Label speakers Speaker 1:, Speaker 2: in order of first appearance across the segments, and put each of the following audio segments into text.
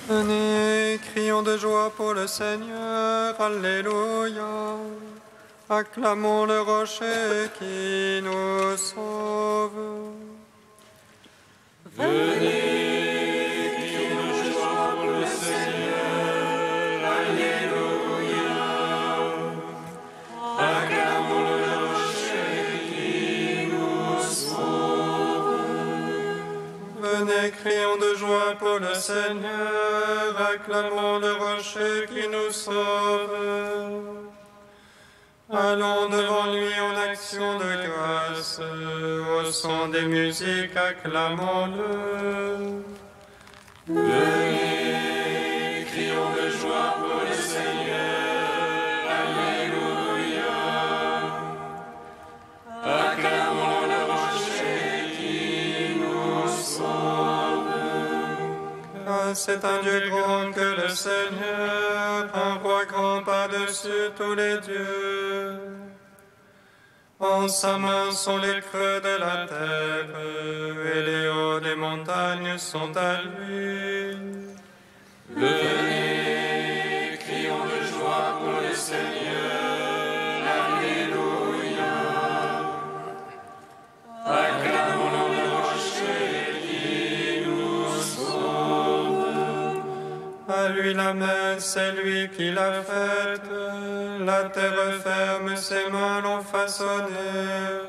Speaker 1: Venez, crions de joie pour le Seigneur, Alléluia. Acclamons le rocher qui nous sauve.
Speaker 2: Venez, crions de joie pour le Seigneur, Alléluia. Acclamons le rocher qui nous sauve.
Speaker 1: Venez, crions de joie pour le Seigneur, acclamons le rocher qui nous sauve. Allons devant lui en action de grâce, au son des musiques, acclamons-le.
Speaker 2: Venez, crions de joie pour le Seigneur, Alléluia. Acclamons le rocher qui nous sauve.
Speaker 1: Car c'est un Dieu grand que le Seigneur, un roi grand par-dessus tous les dieux. En sa main sont les creux de la terre, et les hauts des montagnes sont à lui.
Speaker 2: Venez, crions de joie pour le Seigneur, Alléluia. Acclamons le rocher qui nous sauve.
Speaker 1: À lui la main, c'est lui qui l'a faite, la terre ferme, ses mains l'ont façonnée.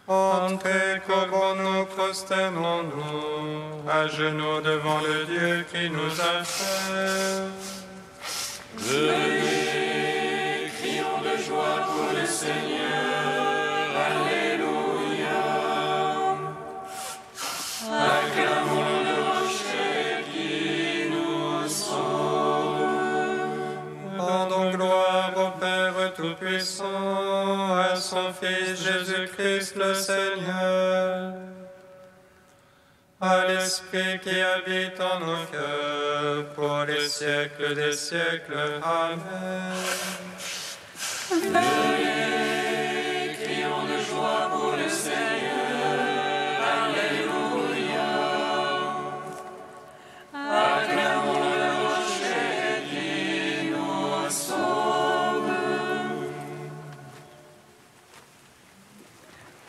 Speaker 1: Entrez, couvrons-nous, prosternons-nous, à genoux devant le Dieu qui nous a fait.
Speaker 2: Venez, crions de joie pour le Seigneur, Alléluia. Acclamons le rocher qui nous sauve.
Speaker 1: Rendons gloire au Père Tout-Puissant, à son Fils Jésus-Christ le Seigneur, à l'Esprit qui habite en nos cœurs, pour les siècles des siècles. Amen.
Speaker 2: Venez, crions de joie pour le Seigneur, Alléluia. Acclamons le rocher qui nous sauve.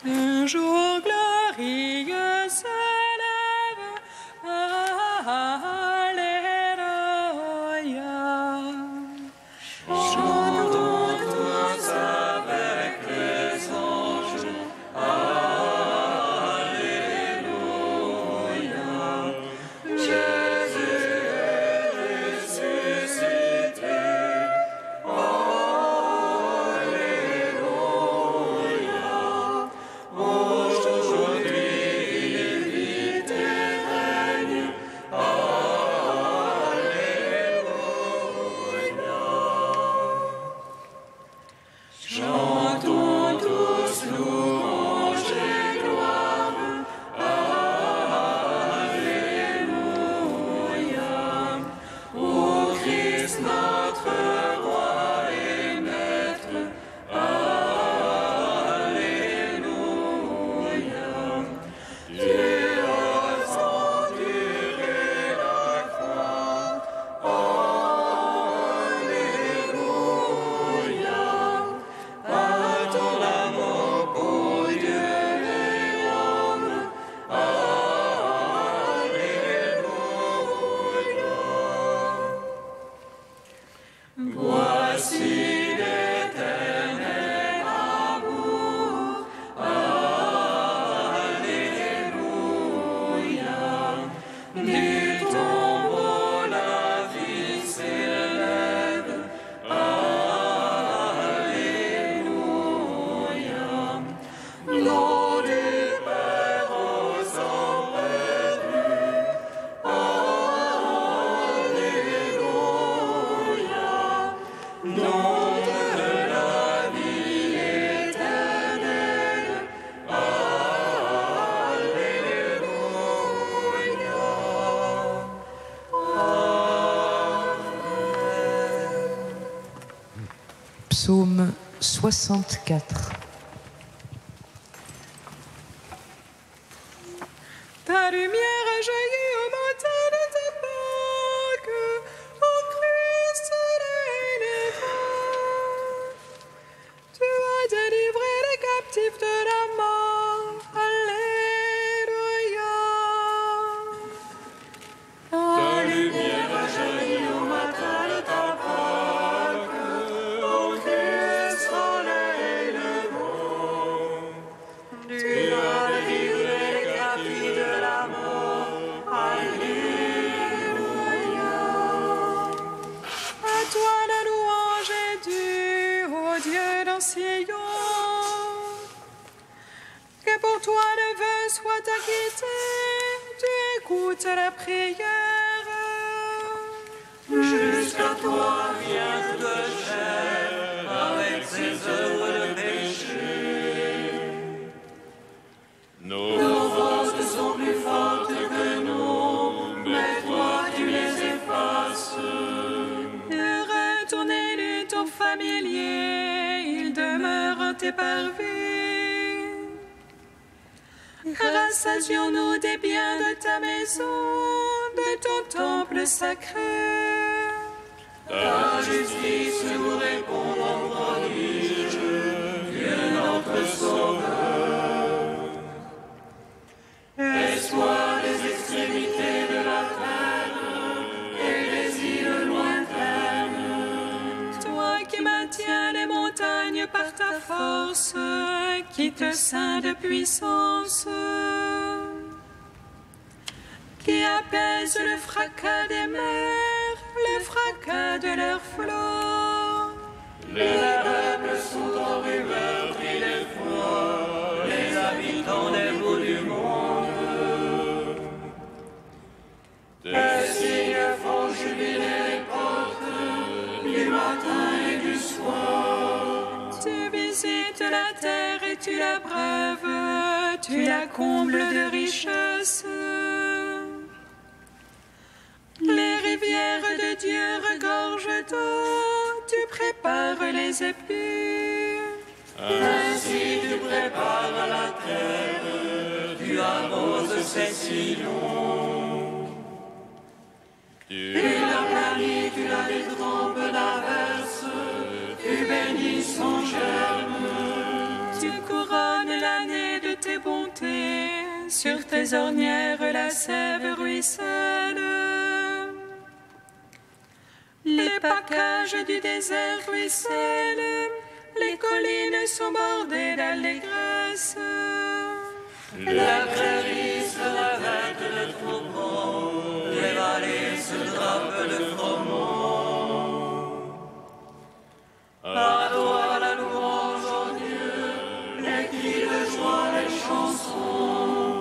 Speaker 3: Un jour glorieux se lève, Alléluia.
Speaker 2: Chantons tous avec les anges, Alléluia. Jésus est ressuscité, Alléluia. Aujourd'hui il vit et règne, Alléluia. Chantons tous louanges et gloire, Alléluia. Ô Christ notre roi et maître, Alléluia. Dieu a enduré la croix, Alléluia. À ton amour pour Dieu et homme, Alléluia. Voici l'éternel amour, Alléluia. Du tombeau la vie s'élève, Alléluia. Nom du Père aux hommes perdus, Alléluia. Nom de la vie éternelle, Alléluia.
Speaker 4: Psaume 64.
Speaker 3: Ta lumière a jailli au matin de ta part.
Speaker 2: Tu as délivré les captifs de la mort. Alléluia.
Speaker 3: À toi la louange est due, ô Dieu dans Sion. Que pour toi le vœu soit acquitté, tu écoutes la prière.
Speaker 2: Jusqu'à toi vient toute chair, avec ses œuvres de péché. Nos fautes sont plus fortes que nous, mais toi tu les effaces.
Speaker 3: Retournez du ton familier, il demeure en tes parvis. Rassasions-nous des biens de ta maison, de ton temple sacré.
Speaker 2: Ta justice nous répond en prodige, Dieu notre Sauveur. Est-toi les extrémités de la terre et les îles lointaines?
Speaker 3: Toi qui maintiens les montagnes par ta force, qui te ceint de puissance, qui apaise le fracas des mers, le fracas de leurs flots.
Speaker 2: Les peuples sont en rumeur, crie d'effroi, les habitants des bouts du monde. Tes signes font jubiler les portes, du matin et du soir.
Speaker 3: Tu visites la terre et tu la breuves, tu la combles de richesses. Les rivières de Dieu regorgent d'eau, tu prépares les épis.
Speaker 2: Ainsi tu prépares la terre, tu arroses ses sillons. Tu la planis, tu la détrempes d'averses, tu bénis son germe.
Speaker 3: Tu couronnes l'année de tes bontés, sur tes ornières la sève ruisselle. Les packages du désert ruissellent, les collines sont bordées d'allégresse.
Speaker 2: La prairie se revête de troupeaux, les vallées se drapent de froment. À toi la louange, ô Dieu, les cris de joie, les chansons.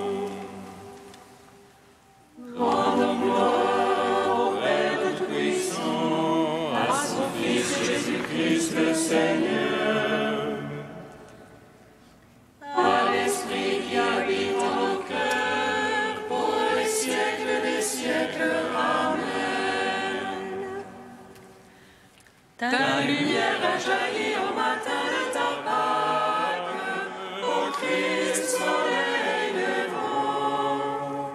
Speaker 2: Rendons gloire au Père Tout-Puissant, à son Fils Jésus-Christ le Seigneur. À l'Esprit qui habite en nos cœurs, pour les siècles des siècles. Amen. Ta lumière a jailli au matin de ta Pâque, ô Christ, soleil levant.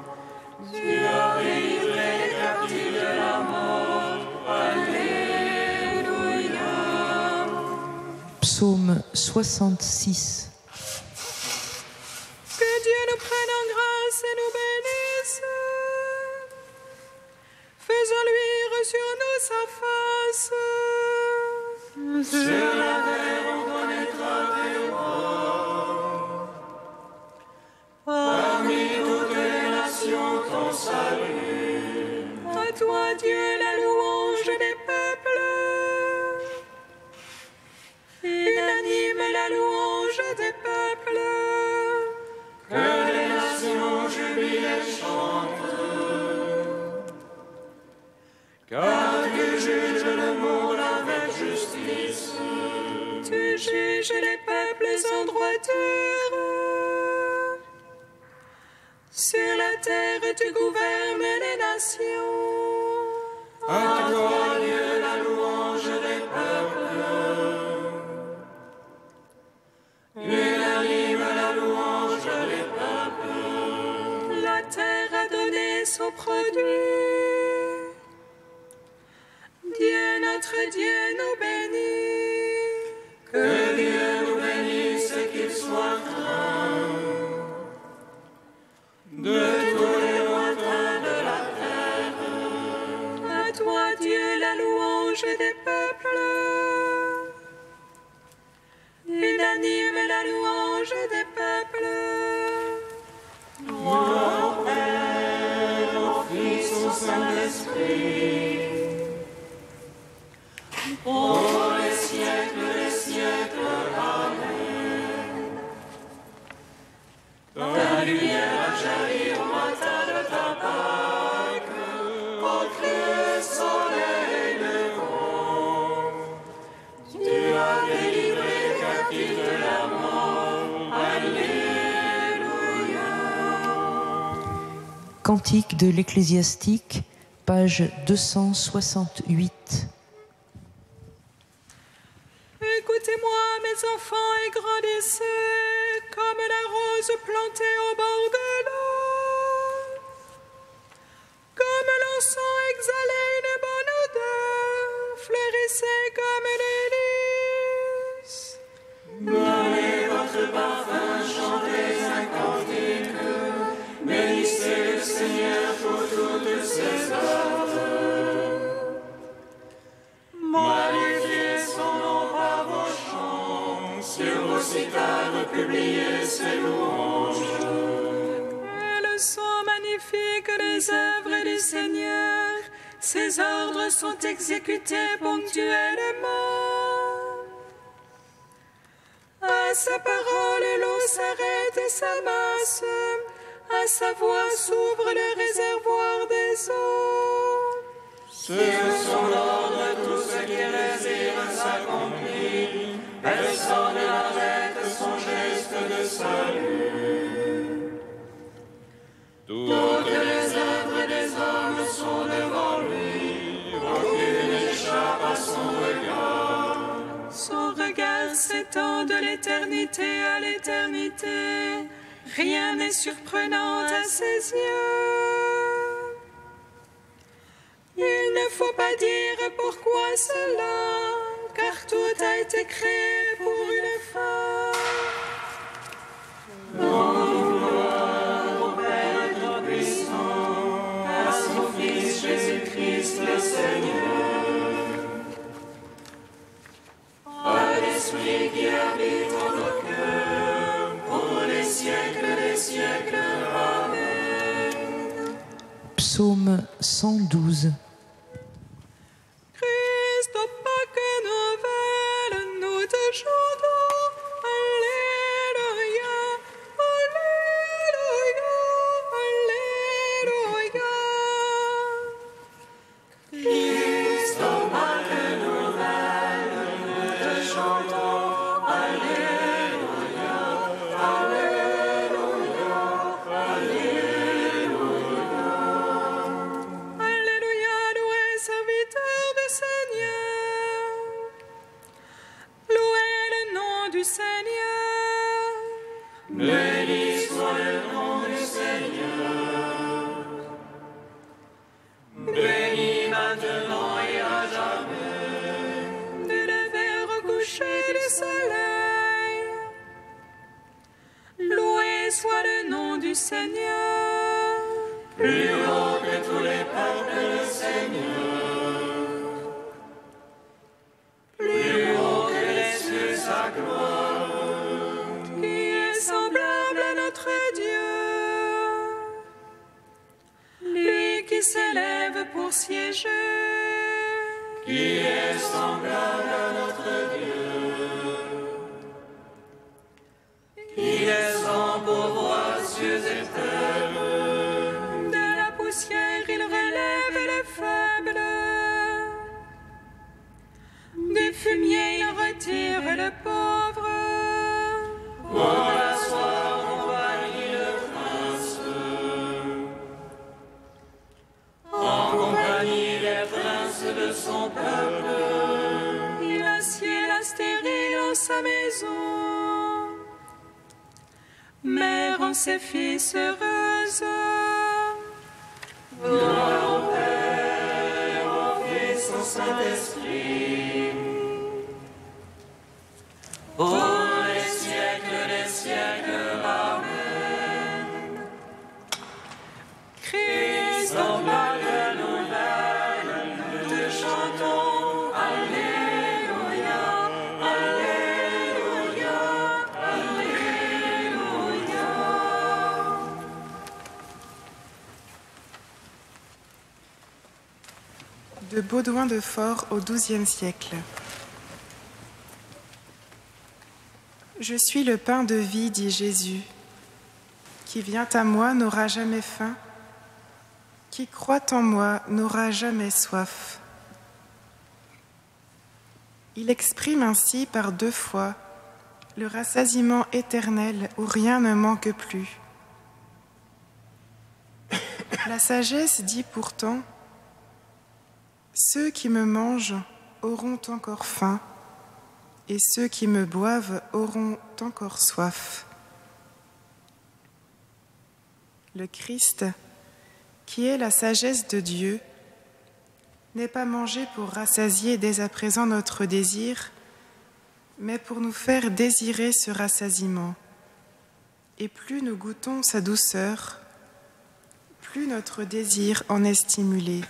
Speaker 2: Tu as délivré les captifs de la mort. Alléluia.
Speaker 4: Psaume 66.
Speaker 3: Que Dieu nous prenne en grâce et nous bénisse. Faisons luire sur nous sa face.
Speaker 2: Sur la terre on connaîtra tes lois. Parmi toutes les nations ton salut.
Speaker 3: À toi, Dieu, la louange des peuples. Unanime la louange des peuples.
Speaker 2: Que les nations jubilent et chantent. Car tu juges le monde avec justice.
Speaker 3: Tu juges les peuples en droiture. Sur la terre, tu gouvernes les nations.
Speaker 2: À toi, Dieu, la louange des peuples. Unanime la louange des peuples.
Speaker 3: La terre a donné son produit. Dieu, notre Dieu, nous bénit.
Speaker 2: Que Dieu nous bénisse et qu'il soit craint. De tous les lointains de la terre.
Speaker 4: Cantique de l'Ecclésiastique, page 268.
Speaker 3: Écoutez-moi, mes enfants, et grandissez comme la rose plantée au bord de l'eau, comme l'encens exhalait une bonne odeur, fleurissez comme les lys.
Speaker 2: Donnez votre parfum, chantez un cantique, bénissez le Seigneur pour toutes ses œuvres. Magnifiez son nom par vos chants, sur vos cithales publiez ses louanges.
Speaker 3: Elles sont magnifiques les œuvres du Seigneur, ses ordres sont exécutés ponctuellement. À sa parole, l'eau s'arrête et s'amasse, à sa voix s'ouvre le réservoir des eaux.
Speaker 2: Sur son ordre, tout ce qu'il désire s'accomplit, personne n'arrête son geste de salut. Toutes les œuvres des hommes sont devant lui, aucune n'échappe à son regard.
Speaker 3: Son regard s'étend de l'éternité à l'éternité, rien n'est surprenant à ses yeux. Il ne faut pas dire pourquoi cela, car tout a été créé pour une fin.
Speaker 2: Au Père Tout-Puissant, à son Fils Jésus-Christ le Seigneur, à l'Esprit qui habite en nos cœurs, pour les siècles des siècles. Amen.
Speaker 4: Psaume 112.
Speaker 3: Christ, au Pâques nouvelles, nous te chantons. Alléluia, Alléluia, Alléluia.
Speaker 2: Christ, au Pâques nouvelles, nous te chantons. Alléluia, Alléluia, Alléluia.
Speaker 3: Alléluia, loué serviteur du Seigneur. Louez le nom du Seigneur.
Speaker 2: Béni soit le nom du Seigneur. Béni maintenant et à jamais.
Speaker 3: Du lever au coucher du soleil. Loué soit le nom du Seigneur.
Speaker 2: Plus haut que tous les peuples, le Seigneur. Plus haut que les cieux, sa gloire.
Speaker 3: Qui est semblable à notre Dieu, lui qui s'élève pour siéger.
Speaker 2: Qui est semblable à notre Dieu. Qui descend pour voir cieux et terre.
Speaker 3: De la poussière il relève les faibles, du fumier il retire le pauvre.
Speaker 2: Pour l'asseoir en compagnie de princes. En compagnie des princes de son peuple.
Speaker 3: Il assied la stérile en sa maison, mère en ses fils heureuse.
Speaker 2: Gloire au Père, au Fils, au Saint-Esprit. Pour les siècles des siècles. Amen.
Speaker 3: Christ,
Speaker 2: Au Pâques nouvelles, nous te chantons. Alléluia, Alléluia, Alléluia.
Speaker 5: De Baudouin de Fort au XIIe siècle. Je suis le pain de vie, dit Jésus. Qui vient à moi n'aura jamais faim. Qui croit en moi n'aura jamais soif. Il exprime ainsi par 2 fois le rassasiement éternel où rien ne manque plus. La sagesse dit pourtant, ceux qui me mangent auront encore faim, et ceux qui me boivent auront encore soif. Le Christ, qui est la sagesse de Dieu, n'est pas mangé pour rassasier dès à présent notre désir, mais pour nous faire désirer ce rassasiement. Et plus nous goûtons sa douceur, plus notre désir en est stimulé.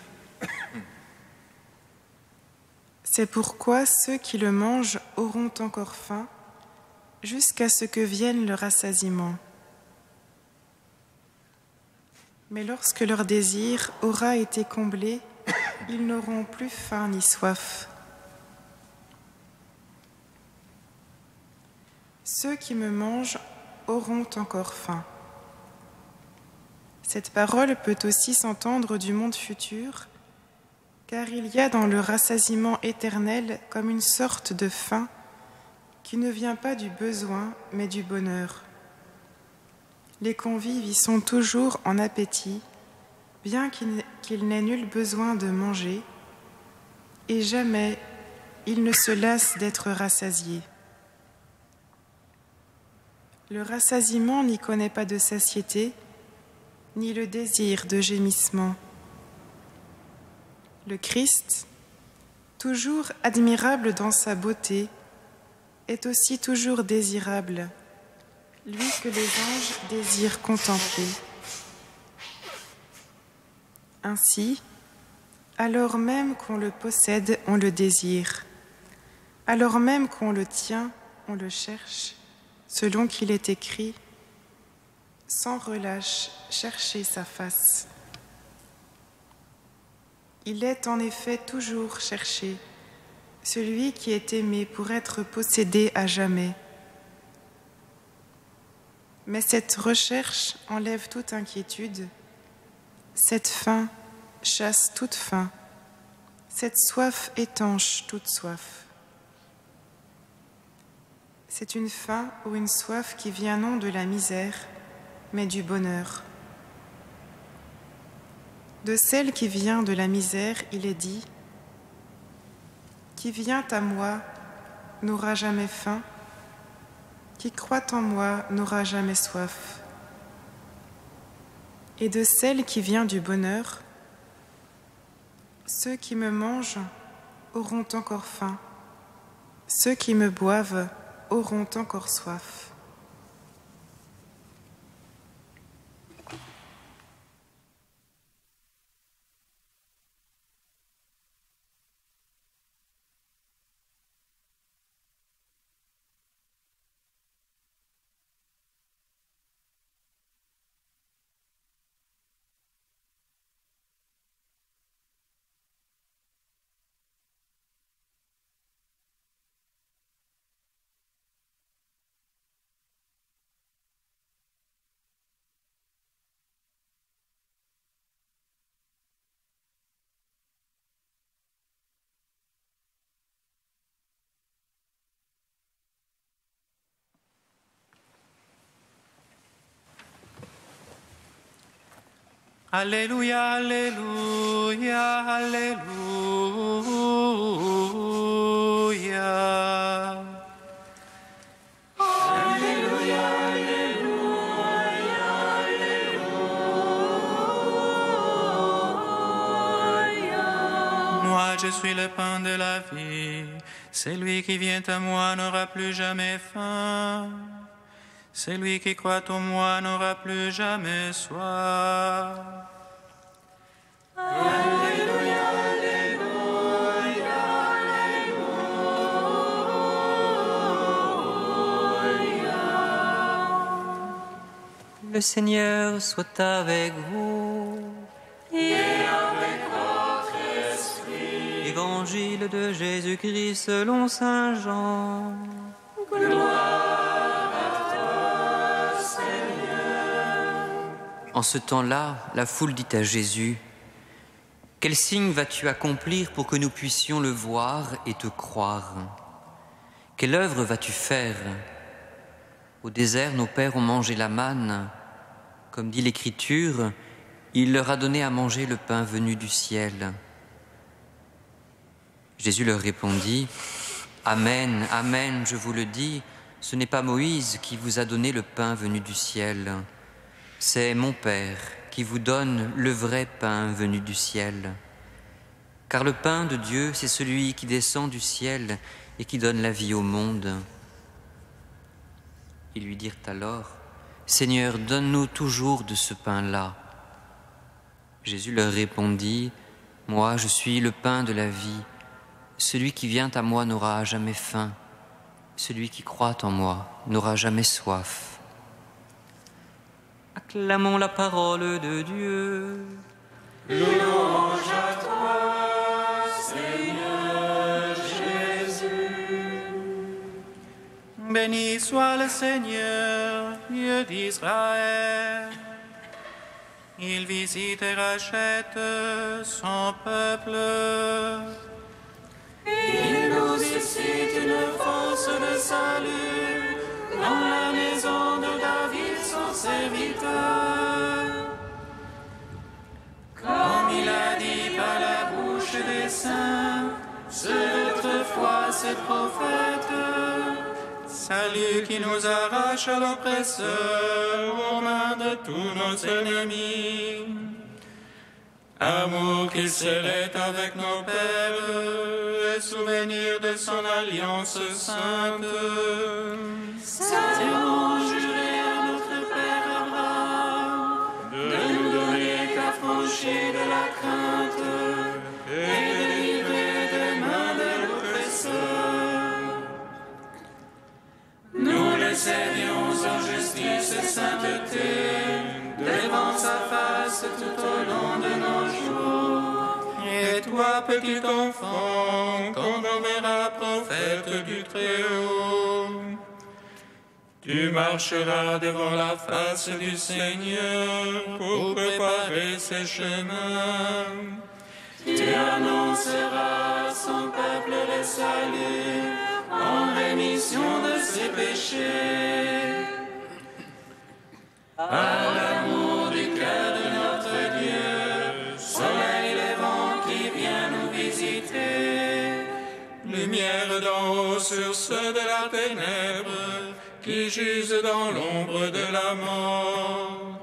Speaker 5: C'est pourquoi ceux qui le mangent auront encore faim, jusqu'à ce que vienne le rassasiement. Mais lorsque leur désir aura été comblé, ils n'auront plus faim ni soif. Ceux qui me mangent auront encore faim. Cette parole peut aussi s'entendre du monde futur, car il y a dans le rassasiement éternel comme une sorte de faim qui ne vient pas du besoin, mais du bonheur. Les convives y sont toujours en appétit, bien qu'ils n'aient nul besoin de manger, et jamais ils ne se lassent d'être rassasiés. Le rassasiement n'y connaît pas de satiété, ni le désir de gémissement. Le Christ, toujours admirable dans sa beauté, est aussi toujours désirable, lui que les anges désirent contempler. Ainsi, alors même qu'on le possède, on le désire. Alors même qu'on le tient, on le cherche, selon qu'il est écrit, sans relâche, cherchez sa face. Il est en effet toujours cherché, celui qui est aimé pour être possédé à jamais. Mais cette recherche enlève toute inquiétude, cette faim chasse toute faim, cette soif étanche toute soif. C'est une faim ou une soif qui vient non de la misère, mais du bonheur. De celle qui vient de la misère, il est dit « Qui vient à moi n'aura jamais faim, qui croit en moi n'aura jamais soif. » Et de celle qui vient du bonheur, « Ceux qui me mangent auront encore faim, ceux qui me boivent auront encore soif. »
Speaker 1: Alléluia, Alléluia, Alléluia.
Speaker 2: Alléluia, Alléluia, Alléluia.
Speaker 1: Moi, je suis le pain de la vie. Celui qui vient à moi n'aura plus jamais faim. Celui qui croit en moi n'aura plus jamais soif.
Speaker 2: Alléluia, Alléluia, Alléluia.
Speaker 6: Le Seigneur soit avec vous.
Speaker 2: Et avec votre esprit.
Speaker 6: Évangile de Jésus-Christ selon saint Jean.
Speaker 2: Gloire.
Speaker 6: En ce temps-là, la foule dit à Jésus, « Quel signe vas-tu accomplir pour que nous puissions le voir et te croire? Quelle œuvre vas-tu faire? Au désert, nos pères ont mangé la manne. Comme dit l'Écriture, Il leur a donné à manger le pain venu du ciel. Jésus leur répondit, « Amen, amen, je vous le dis, ce n'est pas Moïse qui vous a donné le pain venu du ciel, c'est mon Père qui vous donne le vrai pain venu du ciel. Car le pain de Dieu, c'est celui qui descend du ciel et qui donne la vie au monde. » Ils lui dirent alors, « Seigneur, donne-nous toujours de ce pain-là. » Jésus leur répondit, « Moi, je suis le pain de la vie. Celui qui vient à moi n'aura jamais faim. Celui qui croit en moi n'aura jamais soif. » Acclamons la parole de Dieu.
Speaker 2: Louange à toi, Seigneur Jésus.
Speaker 1: Béni soit le Seigneur, Dieu d'Israël. Il visite et rachète son peuple.
Speaker 2: Il nous suscite une force de salut dans la maison de David, son serviteur. Comme il a dit par la bouche des saints, ceux d'autrefois ses prophètes.
Speaker 1: Salut qui nous arrache à l'oppresseur, aux mains de tous nos ennemis. Amour qu'il scellait avec nos pères, et souvenir de son alliance sainte.
Speaker 2: Serment juré à notre Père Abraham, de nous donner qu'affranchis de la crainte, et délivrer des mains de l'oppresseur. Nous le servions en justice et sainteté, devant sa face tout au long de nos jours.
Speaker 1: Et toi, petit enfant, qu'on nommera prophète du Très-Haut, tu marcheras devant la face du Seigneur pour préparer ses chemins.
Speaker 2: Tu annonceras à son peuple le salut en rémission de ses péchés. À l'amour du cœur de notre Dieu, soleil levant qui vient nous visiter.
Speaker 1: Lumière d'en haut sur ceux de la ténèbre qui gisent dans l'ombre de la mort.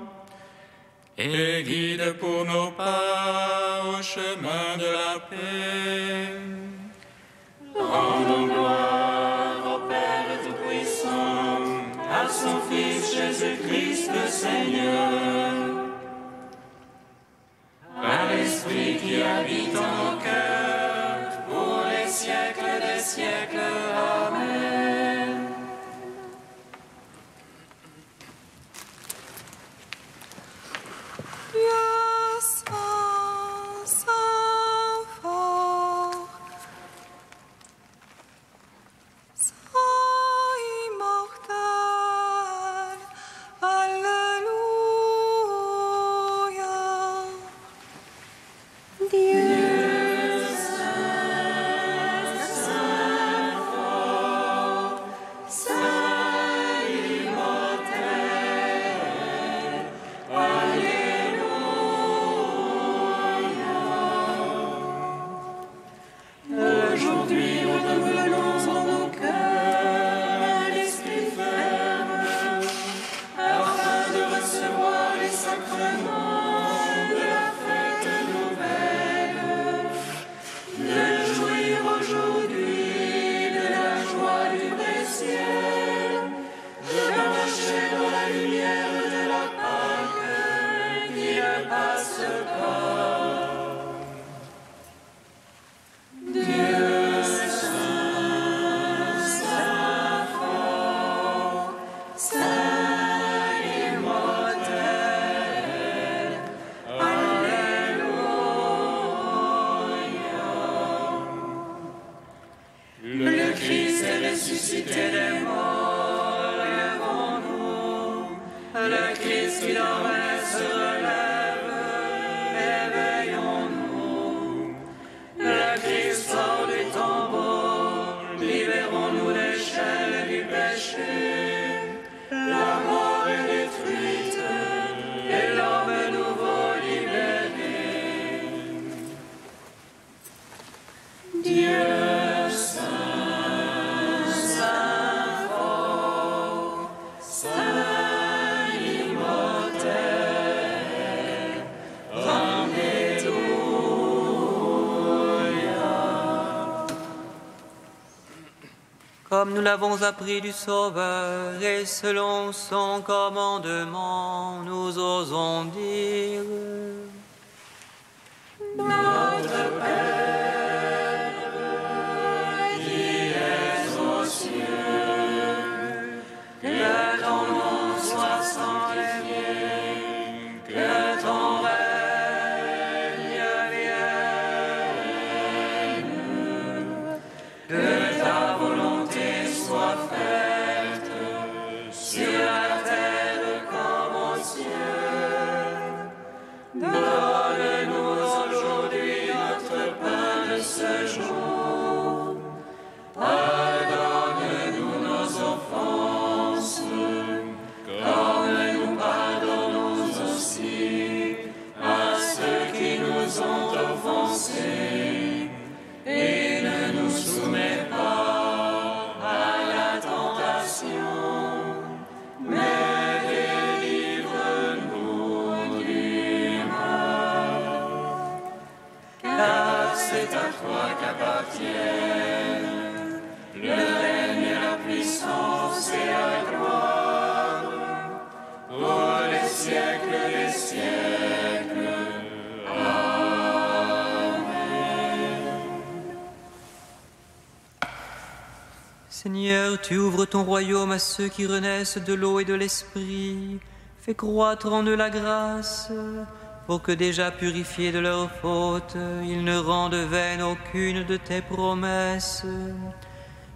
Speaker 1: Et guide pour nos pas au chemin de la paix.
Speaker 2: Rendons gloire au Père Tout-Puissant, à son Fils Jésus-Christ le Seigneur, à l'Esprit qui habite en nos cœurs, pour les siècles des siècles. Amen.
Speaker 3: Dieu saint, saint fort, saint immortel, Alléluia. Dieu saint, saint fort, saint immortel, aujourd'hui, renouvelons en nos cœurs un esprit ferme, afin de recevoir les sacrements de la fête nouvelle, de jouir aujourd'hui de la joie du vrai ciel, de marcher dans la lumière de la Pâque qui ne passe pas. Dieu saint, saint fort, saint immortel, Alléluia. Le Christ est ressuscité des morts, levons-nous. Le Christ qui dormait se relève, éveillons-nous. Le Christ sort du tombeau, libérons-nous des chaînes du péché. La mort est détruite, et l'homme nouveau libéré.
Speaker 6: comme nous l'avons appris du Sauveur, et selon son commandement, nous osons dire:
Speaker 2: Notre Père, qui es aux cieux, que ton nom soit sanctifié, que ton règne vienne, que ta volonté soit faite sur la terre comme au ciel. Donne-nous aujourd'hui notre pain de ce jour. Pardonne-nous nos offenses, comme nous pardonnons aussi à ceux qui nous ont offensés. Et ne nous soumets pas à la tentation, mais délivre-nous du mal. Car c'est à toi qu'appartiennent le règne et la puissance et la gloire, pour les siècles des siècles.
Speaker 6: Seigneur, tu ouvres ton royaume à ceux qui renaissent de l'eau et de l'esprit. Fais croître en eux la grâce, pour que déjà purifiés de leurs fautes, ils ne rendent vaine aucune de tes promesses.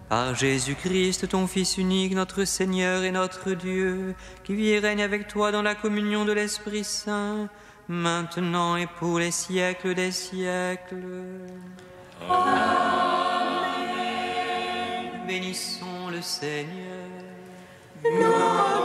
Speaker 6: Par Jésus-Christ, ton Fils unique, notre Seigneur et notre Dieu, qui vit et règne avec toi dans la communion de l'Esprit Saint, maintenant et pour les siècles des siècles. Amen. Bénissons le Seigneur.
Speaker 2: Nous